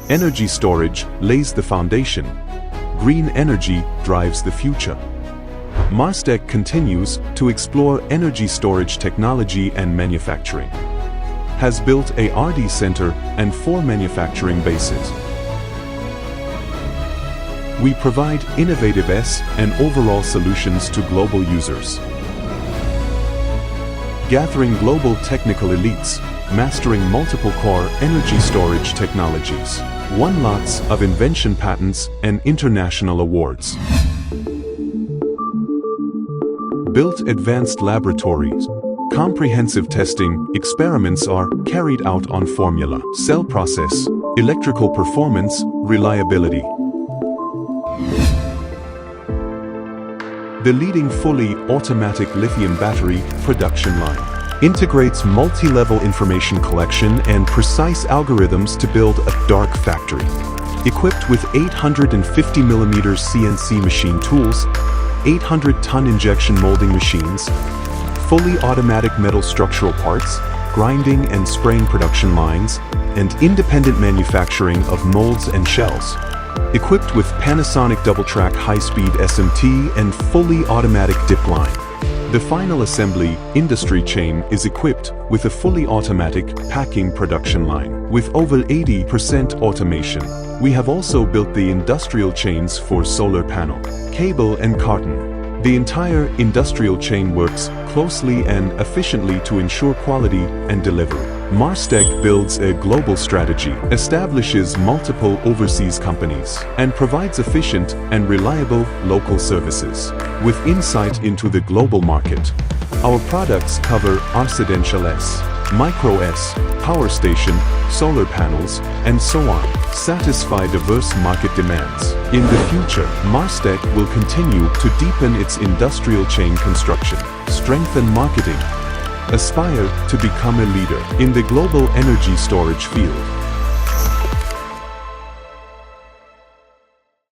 Energy storage lays the foundation. Green energy drives the future. Marstek continues to explore energy storage technology and manufacturing. Has built a R&D center and 4 manufacturing bases. We provide innovative and overall solutions to global users. Gathering global technical elites, mastering multiple core energy storage technologies. Won lots of invention patents and international awards. Built advanced laboratories. Comprehensive testing experiments are carried out on formula, cell process, electrical performance, reliability. The leading fully automatic lithium battery production line integrates multi-level information collection and precise algorithms to build a dark factory. Equipped with 850mm CNC machine tools, 800-ton injection molding machines, fully automatic metal structural parts, grinding and spraying production lines, and independent manufacturing of molds and shells. Equipped with Panasonic double-track high-speed SMT and fully automatic dip line. The final assembly industry chain is equipped with a fully automatic packing production line with over 80% automation. We have also built the industrial chains for solar panel, cable and carton. The entire industrial chain works closely and efficiently to ensure quality and delivery. Marstek builds a global strategy, establishes multiple overseas companies, and provides efficient and reliable local services. With insight into the global market, our products cover residential S, micro S, power station, solar panels, and so on. Satisfy diverse market demands. In the future, Marstek will continue to deepen its industrial chain construction, strengthen marketing, aspire to become a leader in the global energy storage field.